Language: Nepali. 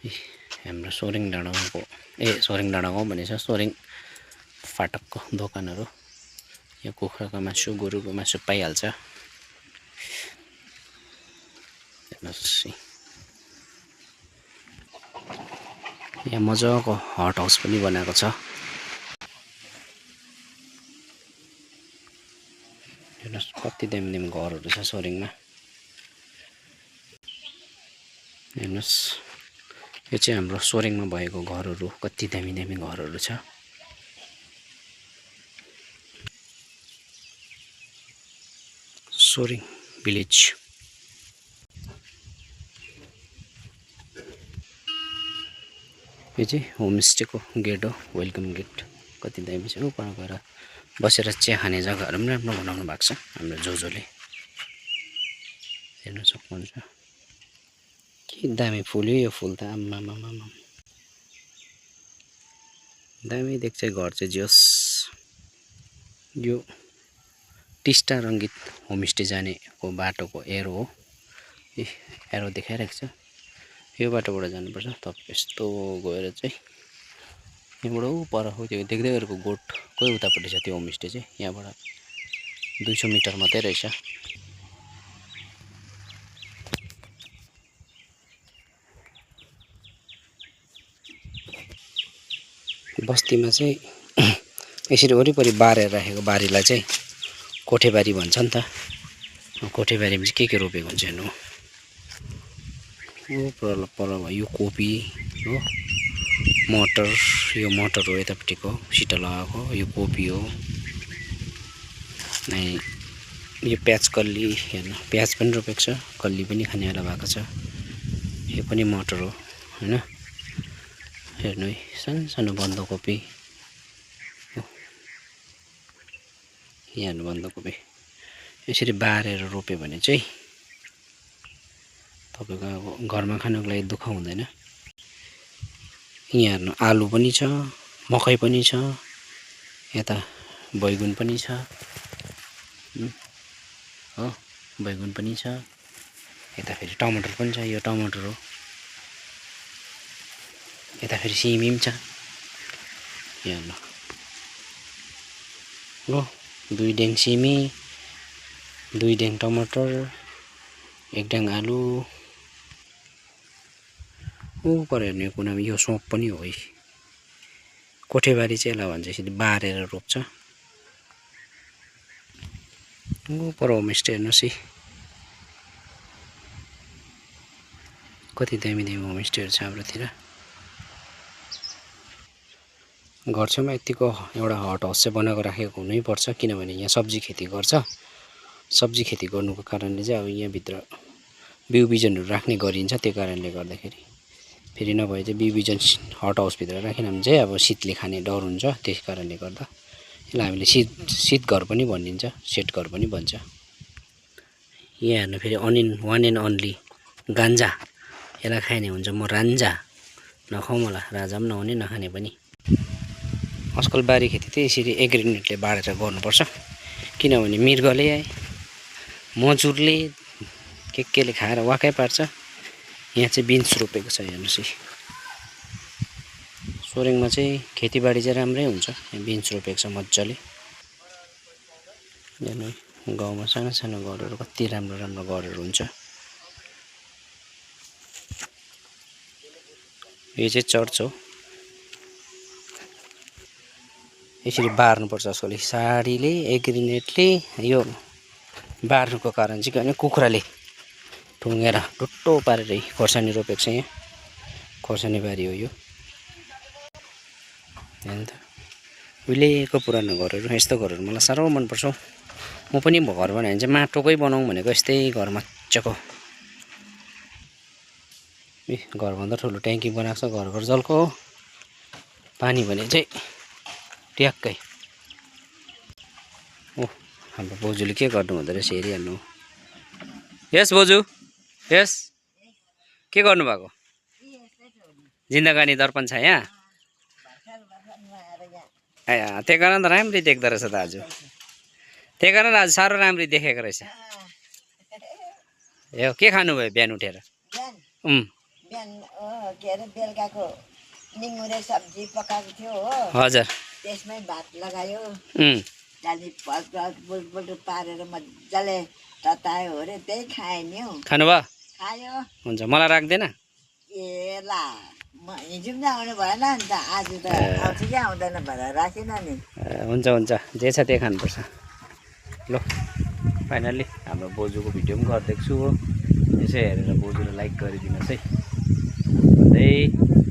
हाम्रो सोरेङ डाँडाको सोरेङ डाँडाको भनेछ सोरेङ फाटकको दोकानहरू। यो कुखुराको मासु गोरुको मासु पाइहाल्छ। यहाँ मजाको हट हाउस पनि बनाएको छ। हेर्नुहोस् कति दामी दामी घरहरू छ सोरेङमा। हेर्नुहोस् यो चाहिँ हाम्रो सोरेङमा भएको घरहरू कति दामी दामी घरहरू छ। सोरेङ भिलेज। यो चाहिँ होमस्टेको गेट हो, वेलकम गेट। कति दामी छ। पर गएर बसेर चिया खाने जग्गाहरू पनि राम्रो बनाउनु भएको छ हाम्रो जोजोले। हेर्न सक्नुहुन्छ के दामी फुल यो फुल त आम्मामामा दामी देख्छ घर चाहिँ। जोस यो टिस्टा रङ्गीत होमस्टे जानेको बाटोको एरो हो। एरो देखाइरहेको छ। यो बाटोबाट जानुपर्छ। तपाईँ यस्तो गएर चाहिँ यहाँबाट ऊ पर हो त्यो देख्दै गरेको गोठकै उतापट्टि छ त्यो होमस्टे चाहिँ। यहाँबाट 200 मिटर मात्रै रहेछ। बस्तीमा चाहिँ यसरी वरिपरि बारेर राखेको बारीलाई चाहिँ कोठेबारी भन्छ नि त। कोठेबारीमा चाहिँ के रोपेको हुन्छ हेर्नु। पर यो कोपी हो, मटर, यो मटर हो यतापट्टिको सिटा लगाएको। यो कोपी हो। अनि यो प्याज कल्ली हेर्नु, प्याज पनि रोपेको छ, कल्ली पनि खानेवाला भएको छ। यो पनि मटर हो हैन। हेर्नु है सानो सानो बन्दाकोपी। यहाँ हेर्नु बन्दाकोपी यसरी बारेर रोप्यो भने चाहिँ तपाईँको अब घरमा खानको लागि दुःख हुँदैन। यहाँ हेर्नु आलु पनि छ, मकै पनि छ, यता बैगुन पनि छ हो, बैगुन पनि छ। यता फेरि टमाटर पनि छ, यो टमाटर हो। यता फेरि सिमी पनि छ। यहाँ हेर्नु हो, 2 ड्याङ सिमी, 2 ड्याङ टमाटर, 1 ड्याङ आलु। पर हेर्ने कुनामा यो सोप पनि हो है। कोठेबारी चाहिँ यसलाई भन्छ, यसरी बारेर रोप्छ। पर होमस्टे हेर्नुहोस् है कति दामी दामी होमस्टेहरू छ हाम्रोतिर। घर छेउमा यतिको एउटा हट हाउस चाहिँ बनाएको राखेको हुनैपर्छ। किनभने यहाँ सब्जी खेती गर्छ। सब्जी खेती गर्नुको कारणले चाहिँ अब यहाँभित्र बिउ बिजनहरू राख्ने गरिन्छ। त्यो कारणले गर्दाखेरि फेरि नभए चाहिँ बिउ बिजन हट हाउसभित्र राखेन भने चाहिँ अब शीतले खाने डर हुन्छ। त्यस कारणले गर्दा यसलाई हामीले शीत घर पनि भनिन्छ, सेट घर पनि भन्छ। यहाँ हेर्नु फेरि वान एन्ड ओन्ली गान्जा। यसलाई खाने हुन्छ म रान्जा। नखाउँ मलाई, राजा पनि नहुने नखाने पनि। आजकल बारी खेती चाहिँ यसरी एग्रिनेटले बारेर गर्नुपर्छ। किनभने मृगले मजुरले केले खाएर वाकै पार्छ। यहाँ चाहिँ बिन्स रोपेको छ हेर्नुहोस् है। सोरेङमा चाहिँ खेतीबाडी चाहिँ राम्रै हुन्छ। यहाँ बिन्स रोपेको छ मजाले। हेर्नु गाउँमा सानो सानो घरहरू कति राम्रो राम्रो घरहरू हुन्छ। यो चाहिँ चर्च हो। यसरी बार्नुपर्छ आजकल साडीले एग्रिनेटले। यो बार्नुको कारण चाहिँ के भने कुखुराले ठुङ्गेर टुट्टो पारेर खोर्सानी रोपेको छ। यहाँ खोर्सानी बारी हो यो। हेर्नु त उहिलेको पुरानो घरहरू, यस्तो घरहरू मलाई साह्रो मनपर्छ। म पनि घर बनायो भने चाहिँ माटोकै बनाऊँ भनेको। यस्तै घर मजाको घरभन्दा ठुलो ट्याङ्की बनाएको छ। घर जलको हो। पानी भने चाहिँ ट्याक्कै। ओ हाम्रो बोजूले के गर्नु हुँदो रहेछ हेरिहाल्नु। यस बोजू, यस के गर्नुभएको? जिन्दगानी दर्पण छ यहाँ। त्यही कारण त राम्ररी देख्दो रहेछ दाजु। त्यही कारण आज साह्रो राम्ररी देखेको रहेछ। ए के खानुभयो बिहान उठेर? के अरे बेलुकाको निङ्गुरे सब्जी पकाएको थियो हो हजुर त्यसमै भात लगायो उम् दाली बुलबुल पारेर मजाले ततायो अरे त्यही खाएँ नि हौ खानुभयो खायो हुन्छ मलाई राख्दैन ए ला म हिजो पनि आउनु भएन नि त आज त आउँछ कि आउँदैन भनेर राखेन नि हुन्छ हुन्छ जे छ त्यही खानुपर्छ ल फाइनल्ली हाम्रो बोजूको भिडियो पनि गरिदिएको छु हो यसो हेरेर बोजूले लाइक गरिदिनुहोस् है भन्दै